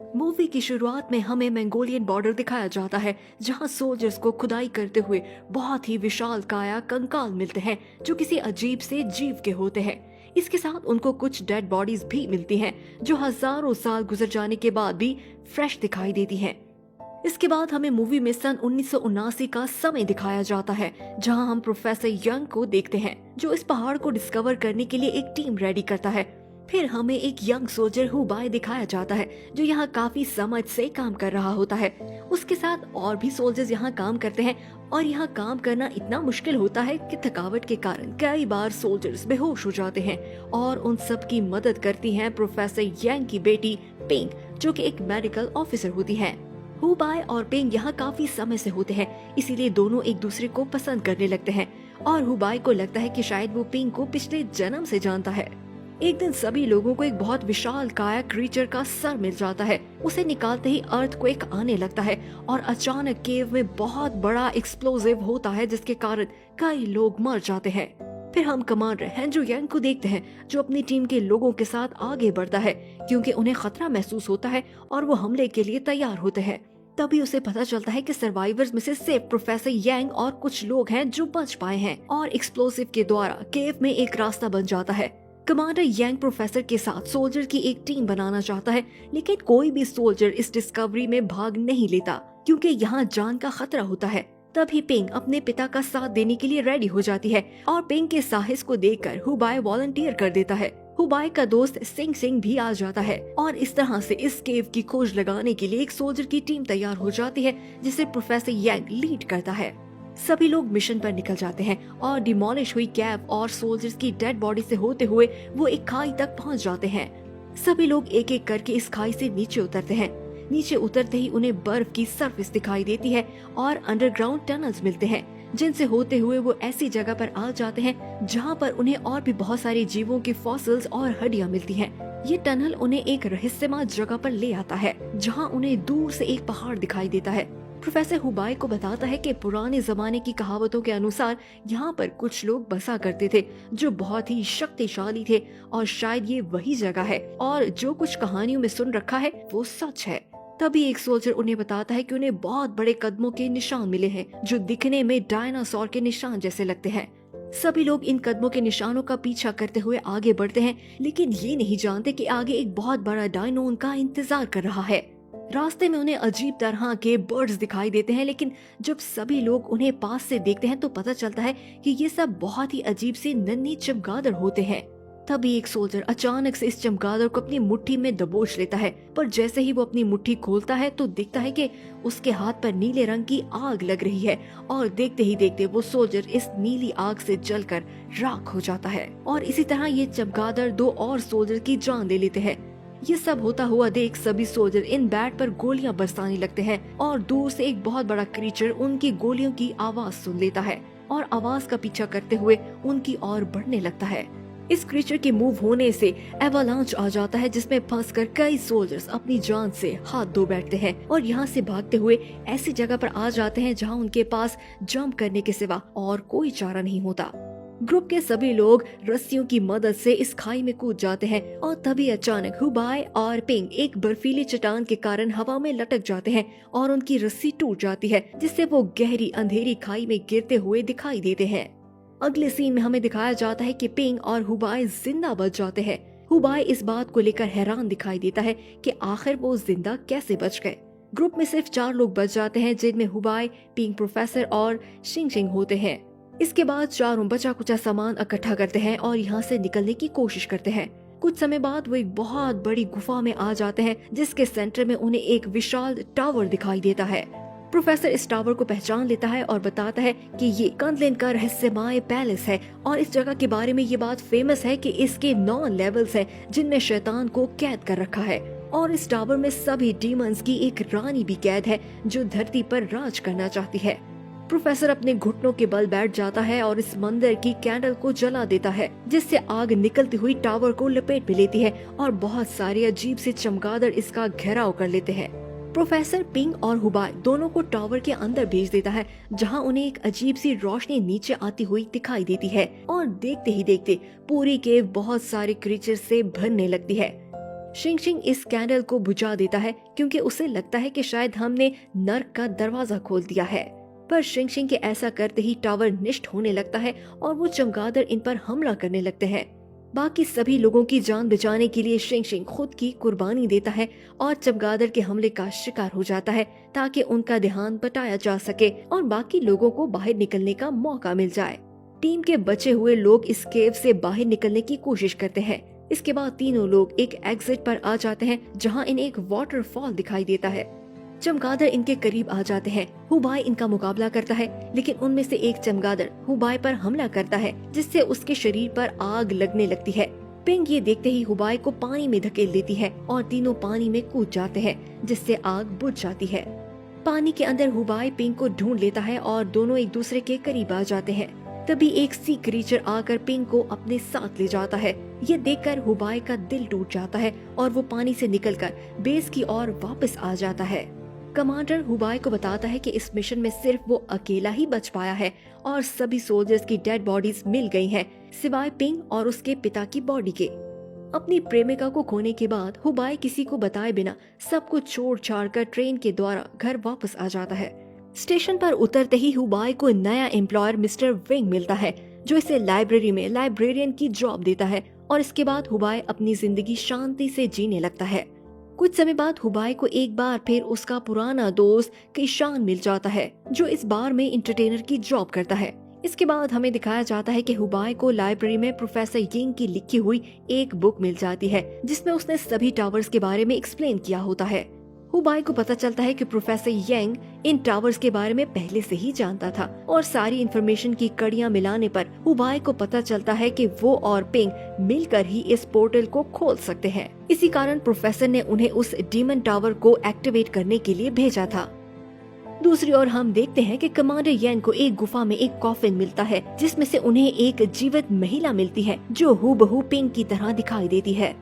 Movie की शुरुआत में हमें मंगोलियन बॉर्डर दिखाया जाता है, जहां सोल्जर्स को खुदाई करते हुए बहुत ही विशाल काया कंकाल मिलते हैं जो किसी अजीब से जीव के होते हैं। इसके साथ उनको कुछ डेड बॉडीज भी मिलती हैं, जो हजारों साल गुजर जाने के बाद भी फ्रेश दिखाई देती हैं। इसके बाद हमें मूवी में सन 1979 का समय दिखाया जाता है, जहां हम प्रोफेसर यंग को देखते हैं, जो इस पहाड़ को डिस्कवर करने के लिए एक टीम रेडी करता है। फिर हमें एक यंग सोल्जर हुबाई दिखाया जाता है, जो यहाँ काफी समझ से काम कर रहा होता है। उसके साथ और भी सोल्जर्स यहाँ काम करते हैं, और यहाँ काम करना इतना मुश्किल होता है कि थकावट के कारण कई बार सोल्जर्स बेहोश हो जाते हैं। और उन सब की मदद करती हैं प्रोफेसर यंग की बेटी पिंग, जो कि एक मेडिकल ऑफिसर होती है। हुबाई और पिंग यहाँ काफी समय से होते हैं, इसीलिए दोनों एक दूसरे को पसंद करने लगते हैं। और हुबाई को लगता है कि शायद वो पिंग को पिछले जन्म से जानता है। एक दिन सभी लोगों को एक बहुत विशाल काया क्रीचर का सर मिल जाता है। उसे निकालते ही अर्थक्वेक आने लगता है और अचानक केव में बहुत बड़ा एक्सप्लोजिव होता है, जिसके कारण कई लोग मर जाते हैं। फिर हम कमांडर हेनजो यांग को देखते हैं, जो अपनी टीम के लोगों के साथ आगे बढ़ता है, क्योंकि उन्हें खतरा महसूस होता है और वो हमले के लिए तैयार होते हैं। तभी उसे पता चलता है कि सर्वाइवर्स में से सिर्फ प्रोफेसर यांग और कुछ लोग हैं जो बच पाए हैं, और एक्सप्लोसिव के द्वारा केव में एक रास्ता बन जाता है। कमांडर यांग प्रोफेसर के साथ सोल्जर की एक टीम बनाना चाहता है, लेकिन कोई भी सोल्जर इस डिस्कवरी में भाग नहीं लेता, क्योंकि यहाँ जान का खतरा होता है। तभी पिंग अपने पिता का साथ देने के लिए रेडी हो जाती है, और पिंग के साहस को देखकर हुबाई वॉलंटियर कर देता है। हुबाई का दोस्त सिंग सिंग भी आ जाता है, और इस तरह से इस केव की खोज लगाने के लिए एक सोल्जर की टीम तैयार हो जाती है, जिसे प्रोफेसर यांग लीड करता है। सभी लोग मिशन पर निकल जाते हैं, और डिमोलिश हुई कैब और सोल्जर्स की डेड बॉडी से होते हुए वो एक खाई तक पहुंच जाते हैं। सभी लोग एक एक करके इस खाई से नीचे उतरते हैं। नीचे उतरते ही उन्हें बर्फ की सरफेस दिखाई देती है, और अंडरग्राउंड टनल्स मिलते हैं, जिनसे होते हुए वो ऐसी जगह पर आ जाते हैं जहाँ पर उन्हें और भी बहुत सारे जीवों के फॉसिल्स और हड्डियाँ मिलती हैं। ये टनल उन्हें एक रहस्यमय जगह पर ले आता है, जहाँ उन्हें दूर से एक पहाड़ दिखाई देता है। प्रोफेसर हुबाई को बताता है कि पुराने जमाने की कहावतों के अनुसार यहाँ पर कुछ लोग बसा करते थे, जो बहुत ही शक्तिशाली थे, और शायद ये वही जगह है, और जो कुछ कहानियों में सुन रखा है वो सच है। तभी एक सोल्जर उन्हें बताता है कि उन्हें बहुत बड़े कदमों के निशान मिले हैं, जो दिखने में डायनासोर के निशान जैसे लगते हैं। सभी लोग इन कदमों के निशानों का पीछा करते हुए आगे बढ़ते हैं, लेकिन ये नहीं जानते कि आगे एक बहुत बड़ा डायनो उनका इंतजार कर रहा है। रास्ते में उन्हें अजीब तरह के बर्ड्स दिखाई देते हैं, लेकिन जब सभी लोग उन्हें पास से देखते हैं तो पता चलता है कि ये सब बहुत ही अजीब से नन्ही चमगादड़ होते हैं। तभी एक सोल्जर अचानक से इस चमगादड़ को अपनी मुट्ठी में दबोच लेता है, पर जैसे ही वो अपनी मुट्ठी खोलता है तो दिखता है कि उसके हाथ पर नीले रंग की आग लग रही है, और देखते ही देखते वो सोल्जर इस नीली आग से जलकर राख हो जाता है। और इसी तरह ये चमगादड़ दो और सोल्जर की जान ले लेते हैं। ये सब होता हुआ देख सभी सोल्जर इन बैट पर गोलियां बरसाने लगते हैं, और दूर से एक बहुत बड़ा क्रीचर उनकी गोलियों की आवाज सुन लेता है, और आवाज का पीछा करते हुए उनकी ओर बढ़ने लगता है। इस क्रीचर के मूव होने से एवालांच आ जाता है, जिसमें फंसकर कई सोल्जर्स अपनी जान से हाथ धो बैठते हैं, और यहाँ से भागते हुए ऐसी जगह पर आ जाते हैं जहाँ उनके पास जंप करने के सिवा और कोई चारा नहीं होता। ग्रुप के सभी लोग रस्सियों की मदद से इस खाई में कूद जाते हैं, और तभी अचानक हुबाई और पिंग एक बर्फीली चट्टान के कारण हवा में लटक जाते हैं, और उनकी रस्सी टूट जाती है, जिससे वो गहरी अंधेरी खाई में गिरते हुए दिखाई देते हैं। अगले सीन में हमें दिखाया जाता है कि पिंग और हुबाई जिंदा बच जाते हैं। हुबाई इस बात को लेकर हैरान दिखाई देता है कि आखिर वो जिंदा कैसे बच गए। ग्रुप में सिर्फ 4 लोग बच जाते हैं, जिनमें हुबाई, पिंग, प्रोफेसर और शिंग शिंग होते हैं। इसके बाद चारों बचा कुचा सामान इकट्ठा करते हैं और यहाँ से निकलने की कोशिश करते हैं। कुछ समय बाद वो एक बहुत बड़ी गुफा में आ जाते हैं, जिसके सेंटर में उन्हें एक विशाल टावर दिखाई देता है। प्रोफेसर इस टावर को पहचान लेता है और बताता है कि ये कंदलिन का रहस्यमय पैलेस है, और इस जगह के बारे में ये बात फेमस है कि इसके 9 लेवल्स हैं, जिनमें शैतान को कैद कर रखा है, और इस टावर में सभी डीमंस की एक रानी भी कैद है, जो धरती पर राज करना चाहती है। प्रोफेसर अपने घुटनों के बल बैठ जाता है और इस मंदिर की कैंडल को जला देता है, जिससे आग निकलती हुई टावर को लपेट में लेती है, और बहुत सारे अजीब से चमगादड़ इसका घेराव कर लेते हैं। प्रोफेसर पिंग और हुबाई दोनों को टावर के अंदर भेज देता है, जहां उन्हें एक अजीब सी रोशनी नीचे आती हुई दिखाई देती है, और देखते ही देखते पूरी केव बहुत सारे क्रीचर से भरने लगती है। शिंग शिंग इस कैंडल को बुझा देता है क्योंकि उसे लगता है कि शायद हमने नर्क का दरवाजा खोल दिया है। पर शिंग शिंग के ऐसा करते ही टावर नष्ट होने लगता है और वो चमगादड़ इन पर हमला करने लगते हैं। बाकी सभी लोगों की जान बचाने के लिए शिंग शिंग खुद की कुर्बानी देता है और चमगादड़ के हमले का शिकार हो जाता है ताकि उनका ध्यान बटाया जा सके और बाकी लोगों को बाहर निकलने का मौका मिल जाए। टीम के बचे हुए लोग इस केव से बाहर निकलने की कोशिश करते हैं। इसके बाद तीनों लोग एक एग्जिट पर आ जाते हैं जहां इन्हें एक वाटरफॉल दिखाई देता है। चमगादड़ इनके करीब आ जाते हैं। हुबाई इनका मुकाबला करता है लेकिन उनमें से एक चमगादड़ हुबाई पर हमला करता है जिससे उसके शरीर पर आग लगने लगती है। पिंग ये देखते ही हुबाई को पानी में धकेल देती है और तीनों पानी में कूद जाते हैं जिससे आग बुझ जाती है। पानी के अंदर हुबाई पिंग को ढूंढ लेता है और दोनों एक दूसरे के करीब आ जाते हैं। तभी एक सी क्रीचर आकर पिंग को अपने साथ ले जाता है। ये देखकर हुबाई का दिल टूट जाता है और वो पानी से निकलकर बेस की ओर वापस आ जाता है। कमांडर हुबाई को बताता है कि इस मिशन में सिर्फ वो अकेला ही बच पाया है और सभी सोल्जर्स की डेड बॉडीज मिल गई हैं, सिवाय पिंग और उसके पिता की बॉडी के। अपनी प्रेमिका को खोने के बाद हुबाई किसी को बताए बिना सब कुछ छोड़ छाड़ कर ट्रेन के द्वारा घर वापस आ जाता है। स्टेशन पर उतरते ही हुबाई को नया एम्प्लॉयर मिस्टर विंग मिलता है जो इसे लाइब्रेरी में लाइब्रेरियन की जॉब देता है और इसके बाद हुबाई अपनी जिंदगी शांति से जीने लगता है। कुछ समय बाद हुबाई को एक बार फिर उसका पुराना दोस्त किशान मिल जाता है जो इस बार में एंटरटेनर की जॉब करता है। इसके बाद हमें दिखाया जाता है कि हुबाई को लाइब्रेरी में प्रोफेसर यिंग की लिखी हुई एक बुक मिल जाती है जिसमें उसने सभी टावर्स के बारे में एक्सप्लेन किया होता है। हुबाई को पता चलता है कि प्रोफेसर यंग इन टावर्स के बारे में पहले से ही जानता था और सारी इन्फॉर्मेशन की कड़ियां मिलाने पर हुबाई को पता चलता है कि वो और पिंग मिलकर ही इस पोर्टल को खोल सकते हैं। इसी कारण प्रोफेसर ने उन्हें उस डीमन टावर को एक्टिवेट करने के लिए भेजा था। दूसरी ओर हम देखते हैं कि कमांडर यंग को एक गुफा में एक कॉफिन मिलता है जिसमें से उन्हें एक जीवित महिला मिलती है जो हूबहू पिंग की तरह दिखाई देती है।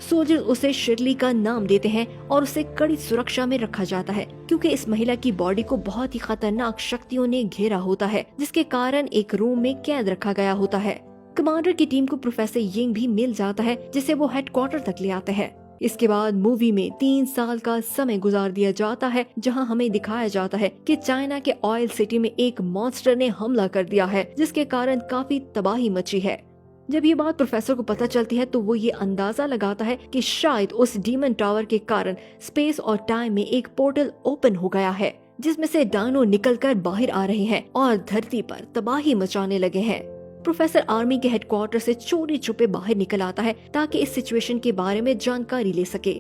सोल्जर उसे शिरली का नाम देते हैं और उसे कड़ी सुरक्षा में रखा जाता है क्योंकि इस महिला की बॉडी को बहुत ही खतरनाक शक्तियों ने घेरा होता है जिसके कारण एक रूम में कैद रखा गया होता है। कमांडर की टीम को प्रोफेसर यिंग भी मिल जाता है जिसे वो हेडक्वार्टर तक ले आते हैं। इसके बाद मूवी में 3 साल का समय गुजार दिया जाता है जहां हमें दिखाया जाता है कि चाइना के ऑयल सिटी में एक मॉन्स्टर ने हमला कर दिया है जिसके कारण काफी तबाही मची है। जब ये बात प्रोफेसर को पता चलती है तो वो ये अंदाजा लगाता है कि शायद उस डीमन टावर के कारण स्पेस और टाइम में एक पोर्टल ओपन हो गया है जिसमें से डायनो निकलकर बाहर आ रहे हैं और धरती पर तबाही मचाने लगे हैं। प्रोफेसर आर्मी के हेडक्वार्टर से चोरी छुपे बाहर निकल आता है ताकि इस सिचुएशन के बारे में जानकारी ले सके।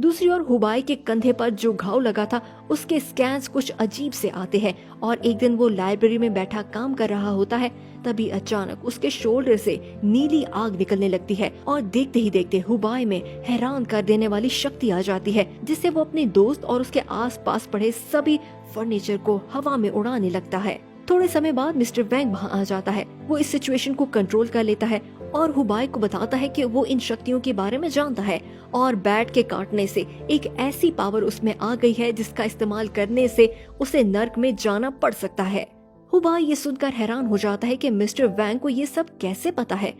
दूसरी ओर हुबाई के कंधे पर जो घाव लगा था उसके स्कैन्स कुछ अजीब से आते हैं और एक दिन वो लाइब्रेरी में बैठा काम कर रहा होता है तभी अचानक उसके शोल्डर से नीली आग निकलने लगती है और देखते ही देखते हुबाई में हैरान कर देने वाली शक्ति आ जाती है जिससे वो अपने दोस्त और उसके आसपास पड़े सभी फर्नीचर को हवा में उड़ाने लगता है। थोड़े समय बाद मिस्टर वैंग वहाँ आ जाता है। वो इस सिचुएशन को कंट्रोल कर लेता है और हुबाई को बताता है कि वो इन शक्तियों के बारे में जानता है और बैट के काटने से एक ऐसी पावर उसमें आ गई है जिसका इस्तेमाल करने से उसे नर्क में जाना पड़ सकता है। हुबाई ये सुनकर हैरान हो जाता है कि मिस्टर वैंग को ये सब कैसे पता है।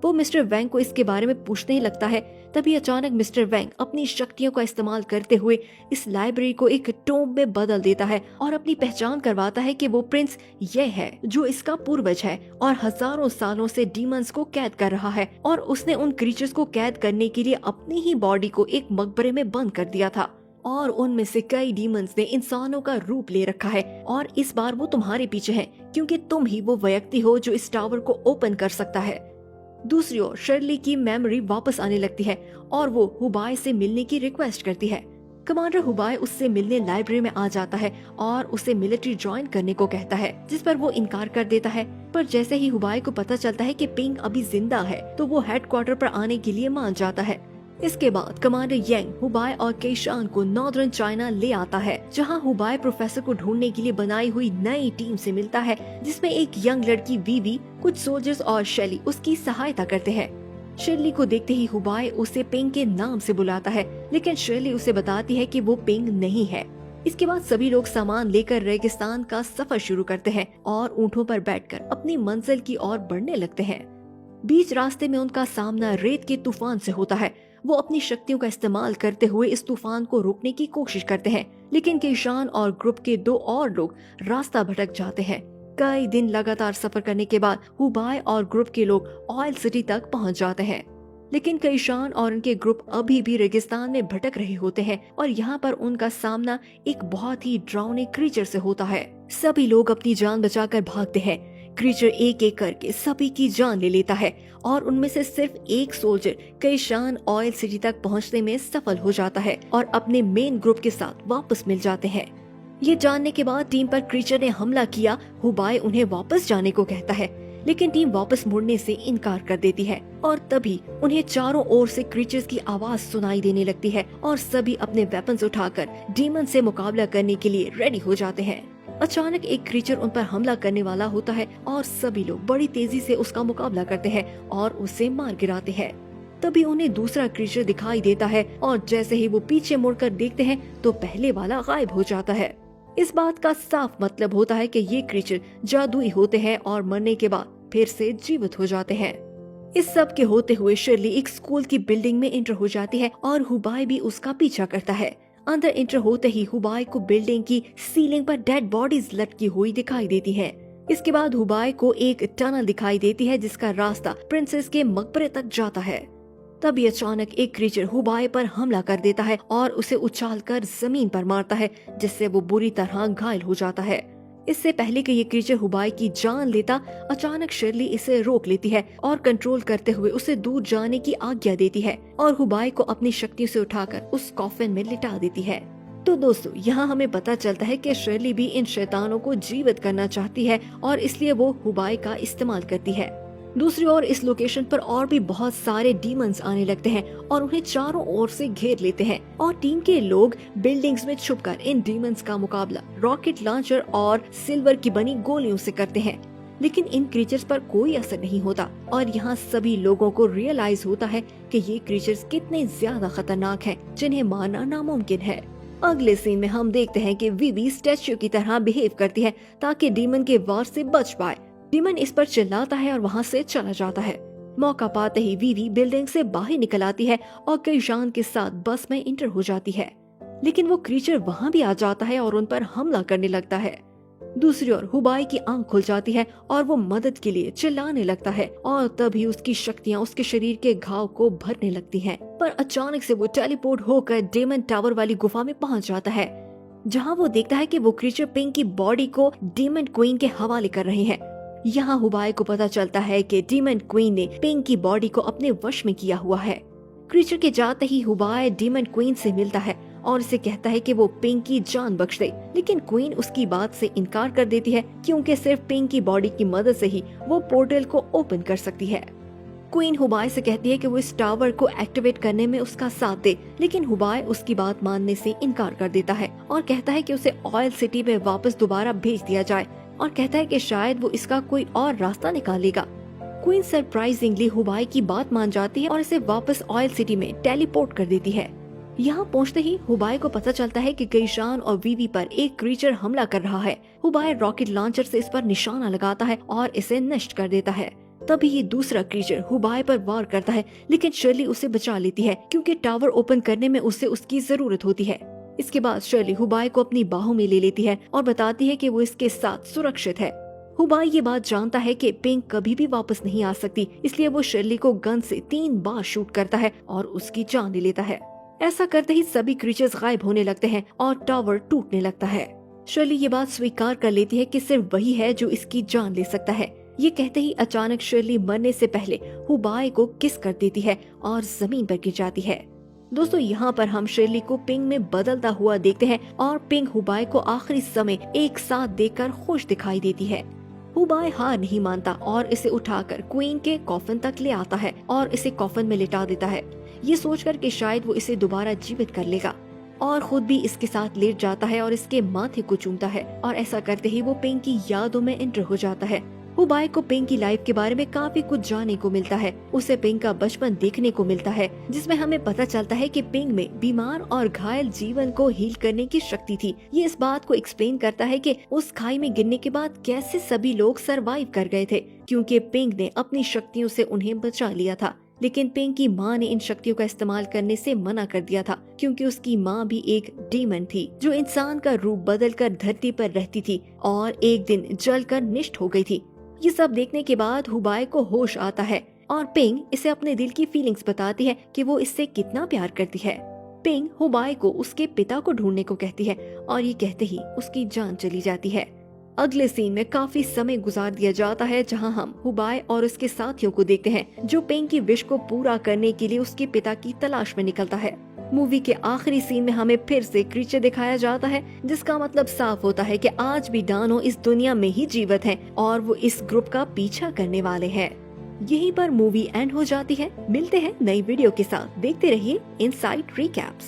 वो मिस्टर वैंग को इसके बारे में पूछने ही लगता है। तभी अचानक मिस्टर वैंग अपनी शक्तियों का इस्तेमाल करते हुए इस लाइब्रेरी को एक टोम्ब में बदल देता है और अपनी पहचान करवाता है कि वो प्रिंस ये है जो इसका पूर्वज है और हजारों सालों से डीमंस को कैद कर रहा है और उसने उन क्रीचर्स को कैद करने के लिए अपनी ही बॉडी को एक मकबरे में बंद कर दिया था और उनमें से कई डीमंस ने इंसानों का रूप ले रखा है और इस बार वो तुम्हारे पीछे हैं क्योंकि तुम ही वो व्यक्ति हो जो इस टावर को ओपन कर सकता है। दूसरी ओर शर्ली की मेमोरी वापस आने लगती है और वो हुबाई से मिलने की रिक्वेस्ट करती है। कमांडर हुबाई उससे मिलने लाइब्रेरी में आ जाता है और उसे मिलिट्री ज्वाइन करने को कहता है जिस पर वो इनकार कर देता है। पर जैसे ही हुबाई को पता चलता है कि पिंग अभी जिंदा है तो वो हेडक्वार्टर पर आने के लिए मान जाता है। इसके बाद कमांडर यंग हुबाई और केशान को नॉर्दर्न चाइना ले आता है जहां हुबाई प्रोफेसर को ढूंढने के लिए बनाई हुई नई टीम से मिलता है जिसमें एक यंग लड़की वीवी, कुछ सोल्जर्स और शेली उसकी सहायता करते हैं। शेरली को देखते ही हुबाई उसे पिंग के नाम से बुलाता है लेकिन शेरली उसे बताती है कि वो पिंग नहीं है। इसके बाद सभी लोग सामान लेकर रेगिस्तान का सफर शुरू करते हैं और ऊँटों पर बैठकर अपनी मंजिल की ओर बढ़ने लगते हैं। बीच रास्ते में उनका सामना रेत के तूफान से होता है वो अपनी शक्तियों का इस्तेमाल करते हुए इस तूफान को रोकने की कोशिश करते हैं, लेकिन केशान और ग्रुप के 2 और लोग रास्ता भटक जाते हैं। कई दिन लगातार सफर करने के बाद हुबाई और ग्रुप के लोग ऑयल सिटी तक पहुंच जाते हैं, लेकिन केशान और उनके ग्रुप अभी भी रेगिस्तान में भटक रहे होते हैं और यहाँ पर उनका सामना एक बहुत ही डरावने क्रीचर से होता है। सभी लोग अपनी जान बचाकर भागते हैं। क्रीचर एक एक करके सभी की जान ले लेता है और उनमें से सिर्फ एक सोल्जर केशान ऑयल सिटी तक पहुंचने में सफल हो जाता है और अपने मेन ग्रुप के साथ वापस मिल जाते हैं। ये जानने के बाद टीम पर क्रीचर ने हमला किया। हुबाई उन्हें वापस जाने को कहता है, लेकिन टीम वापस मुड़ने से इनकार कर देती है और तभी उन्हें चारों ओर से क्रीचर्स की आवाज सुनाई देने लगती है और सभी अपने वेपन्स उठाकर डीमन से मुकाबला करने के लिए रेडी हो जाते हैं। अचानक एक क्रीचर उन पर हमला करने वाला होता है और सभी लोग बड़ी तेजी से उसका मुकाबला करते हैं और उसे मार गिराते हैं। तभी उन्हें दूसरा क्रीचर दिखाई देता है और जैसे ही वो पीछे मुड़कर देखते हैं तो पहले वाला गायब हो जाता है। इस बात का साफ मतलब होता है कि ये क्रीचर जादुई होते हैं और मरने के बाद फिर से जीवित हो जाते हैं। इस सब के होते हुए शर्ली एक स्कूल की बिल्डिंग में एंटर हो जाती है और हुबाई भी उसका पीछा करता है। अंदर एंटर होते ही हुबाई को बिल्डिंग की सीलिंग पर डेड बॉडीज लटकी हुई दिखाई देती है। इसके बाद हुबाई को एक टनल दिखाई देती है जिसका रास्ता प्रिंसेस के मकबरे तक जाता है। तभी अचानक एक क्रीचर हुबाई पर हमला कर देता है और उसे उछालकर जमीन पर मारता है, जिससे वो बुरी तरह घायल हो जाता है। इससे पहले कि ये क्रीचर हुबाई की जान लेता, अचानक शर्ली इसे रोक लेती है और कंट्रोल करते हुए उसे दूर जाने की आज्ञा देती है और हुबाई को अपनी शक्ति से उठाकर उस कॉफिन में लिटा देती है। तो दोस्तों, यहाँ हमें पता चलता है कि शर्ली भी इन शैतानों को जीवित करना चाहती है और इसलिए वो हुबाई का इस्तेमाल करती है। दूसरी ओर इस लोकेशन पर और भी बहुत सारे डीमंस आने लगते हैं और उन्हें चारों ओर से घेर लेते हैं और टीम के लोग बिल्डिंग्स में छुपकर इन डीमंस का मुकाबला रॉकेट लॉन्चर और सिल्वर की बनी गोलियों से करते हैं, लेकिन इन क्रीचर्स पर कोई असर नहीं होता और यहाँ सभी लोगों को रियलाइज होता है कि ये क्रीचर्स कितने ज्यादा खतरनाक हैं, जिन्हें मारना नामुमकिन है। अगले सीन में हम देखते हैं कि वीवी स्टैच्यू की तरह बिहेव करती है ताकि डीमन के वार से बच पाए। डीमन इस पर चिल्लाता है और वहाँ से चला जाता है। मौका पाते ही वीवी बिल्डिंग से बाहर निकल आती है और केशान के साथ बस में इंटर हो जाती है, लेकिन वो क्रीचर वहाँ भी आ जाता है और उन पर हमला करने लगता है। दूसरी ओर हुबाई की आंख खुल जाती है और वो मदद के लिए चिल्लाने लगता है और तभी उसकी शक्तियाँ उसके शरीर के घाव को भरने लगती हैं। पर अचानक से वो टेलीपोर्ट होकर डेमन टावर वाली गुफा में पहुँच जाता है, जहाँ वो देखता है कि वो क्रीचर पिंक की बॉडी को डीमन क्वीन के हवाले कर रहे हैं। यहाँ हुबाई को पता चलता है कि डीमन क्वीन ने पिंक की बॉडी को अपने वश में किया हुआ है। क्रीचर के जाते ही हुबाई डीमन क्वीन से मिलता है और इसे कहता है कि वो पिंक की जान बख्श दे, लेकिन क्वीन उसकी बात से इनकार कर देती है क्योंकि सिर्फ पिंक की बॉडी की मदद से ही वो पोर्टल को ओपन कर सकती है। क्वीन हुबाई से कहती है कि वो इस टावर को एक्टिवेट करने में उसका साथ दे, लेकिन हुबाई उसकी बात मानने से इनकार कर देता है और कहता है कि उसे ऑयल सिटी में वापस दोबारा भेज दिया जाए और कहता है कि शायद वो इसका कोई और रास्ता निकालेगा। क्वीन सरप्राइजिंगली हुबाई की बात मान जाती है और इसे वापस ऑयल सिटी में टेलीपोर्ट कर देती है। यहाँ पहुँचते ही हुबाई को पता चलता है कि केशान और वीवी पर एक क्रीचर हमला कर रहा है। हुबाई रॉकेट लॉन्चर से इस पर निशाना लगाता है और इसे नष्ट कर देता है। तभी ये दूसरा क्रीचर हुबाई पर वार करता है, लेकिन शर्ली उसे बचा लेती है क्योंकि टावर ओपन करने में उसे उसकी जरूरत होती है। इसके बाद शर्ली हुबाई को अपनी बाहों में ले लेती है और बताती है कि वो इसके साथ सुरक्षित है। हुबाई ये बात जानता है कि पिंक कभी भी वापस नहीं आ सकती, इसलिए वो शर्ली को गन से 3 बार शूट करता है और उसकी जान ले लेता है। ऐसा करते ही सभी क्रीचर्स गायब होने लगते हैं और टावर टूटने लगता है। शर्ली ये बात स्वीकार कर लेती है कि सिर्फ वही है जो इसकी जान ले सकता है। ये कहते ही अचानक शर्ली मरने से पहले हुबाई को किस कर देती है और जमीन पर गिर जाती है। दोस्तों, यहाँ पर हम शर्ली को पिंक में बदलता हुआ देखते हैं और पिंक हुबाई को आखिरी समय एक साथ देखकर खुश दिखाई देती है। हुबाई हार नहीं मानता और इसे उठाकर क्वीन के कॉफिन तक ले आता है और इसे कॉफिन में लिटा देता है, ये सोचकर कि शायद वो इसे दोबारा जीवित कर लेगा, और खुद भी इसके साथ लेट जाता है और इसके माथे को चूमता है और ऐसा करते ही वो पिंक की यादों में एंटर हो जाता है। हुबाई को पिंक की लाइफ के बारे में काफी कुछ जानने को मिलता है। उसे पिंक का बचपन देखने को मिलता है, जिसमें हमें पता चलता है कि पिंक में बीमार और घायल जीवन को हील करने की शक्ति थी। ये इस बात को एक्सप्लेन करता है कि उस खाई में गिरने के बाद कैसे सभी लोग सरवाइव कर गए थे, क्योंकि पिंक ने अपनी शक्तियों से उन्हें बचा लिया था। लेकिन पिंग की माँ ने इन शक्तियों का इस्तेमाल करने से मना कर दिया था, क्योंकि उसकी माँ भी एक डीमन थी जो इंसान का रूप बदलकर धरती पर रहती थी और एक दिन जलकर निष्ठ हो गई थी। ये सब देखने के बाद हुबाई को होश आता है और पिंग इसे अपने दिल की फीलिंग्स बताती है कि वो इससे कितना प्यार करती है। पिंग हुबाई को उसके पिता को ढूंढने को कहती है और ये कहते ही उसकी जान चली जाती है। अगले सीन में काफी समय गुजार दिया जाता है, जहां हम हुबाई और उसके साथियों को देखते हैं जो पिंग की विश को पूरा करने के लिए उसके पिता की तलाश में निकलता है। मूवी के आखिरी सीन में हमें फिर से क्रीचर दिखाया जाता है, जिसका मतलब साफ होता है कि आज भी डानो इस दुनिया में ही जीवित हैं और वो इस ग्रुप का पीछा करने वाले हैं। यहीं पर मूवी एंड हो जाती है। मिलते हैं नई वीडियो के साथ। देखते रहिए इनसाइड रिकैप्स।